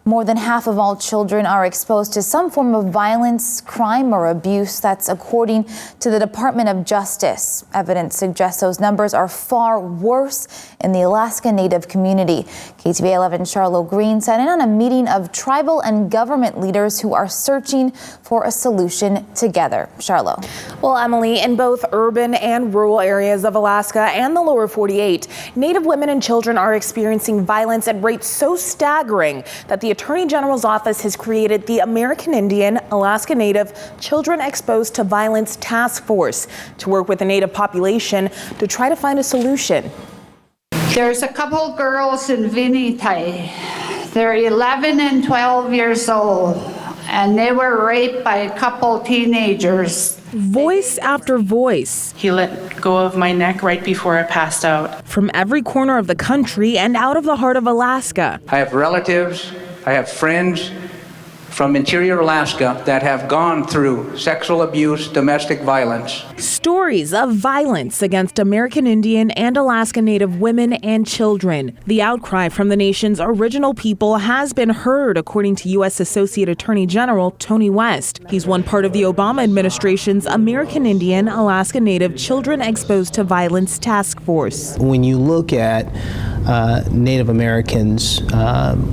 More than half of all children are exposed to some form of violence, crime, or abuse. That's according to the Department of Justice. Evidence suggests those numbers are far worse in the Alaska Native community. KTVA 11 Charlo Greene sat in on a meeting of tribal and government leaders who are searching for a solution together. Charlo. Well, Emily, in both urban and rural areas of Alaska and the lower 48, Native women and children are experiencing violence at rates so staggering that the Attorney General's office has created the American Indian, Alaska Native Children Exposed to Violence Task Force to work with the Native population to try to find a solution. There's a couple girls in Vinitai. They're 11 and 12 years old, and they were raped by a couple teenagers. Voice after voice. He let go of my neck right before I passed out. From every corner of the country and out of the heart of Alaska. I have relatives, I have friends from interior Alaska that have gone through sexual abuse, domestic violence. Stories of violence against American Indian and Alaska Native women and children. The outcry from the nation's original people has been heard, according to U.S. Associate Attorney General Tony West. He's one part of the Obama administration's American Indian, Alaska Native Children Exposed to Violence Task Force. When you look at Native Americans,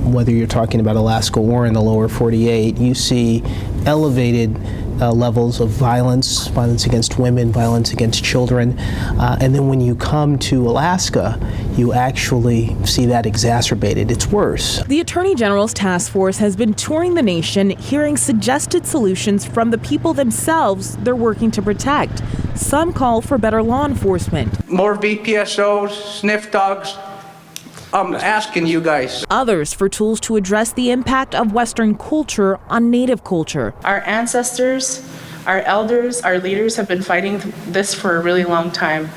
whether you're talking about Alaska or in the lower 48, you see elevated levels of violence against women, violence against children. And then when you come to Alaska, you actually see that exacerbated. It's worse. The Attorney General's task force has been touring the nation, hearing suggested solutions from the people themselves they're working to protect. Some call for better law enforcement. More VPSOs, sniff dogs. I'm asking you guys. Others for tools to address the impact of Western culture on Native culture. Our ancestors, our elders, our leaders have been fighting this for a really long time.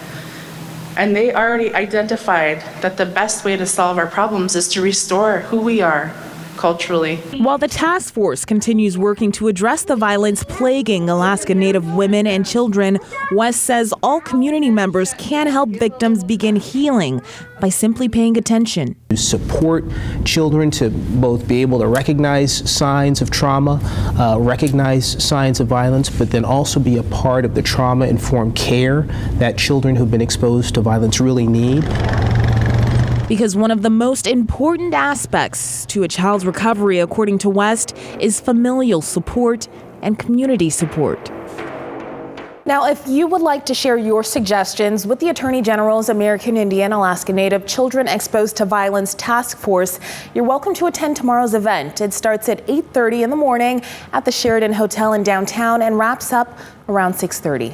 And they already identified that the best way to solve our problems is to restore who we are culturally. While the task force continues working to address the violence plaguing Alaska Native women and children, West says all community members can help victims begin healing by simply paying attention. To support children to both be able to recognize signs of trauma, recognize signs of violence, but then also be a part of the trauma-informed care that children who've been exposed to violence really need. Because one of the most important aspects to a child's recovery, according to West, is familial support and community support. Now, if you would like to share your suggestions with the Attorney General's American Indian, Alaska Native Children Exposed to Violence Task Force, you're welcome to attend tomorrow's event. It starts at 8:30 in the morning at the Sheridan Hotel in downtown and wraps up around 6:30.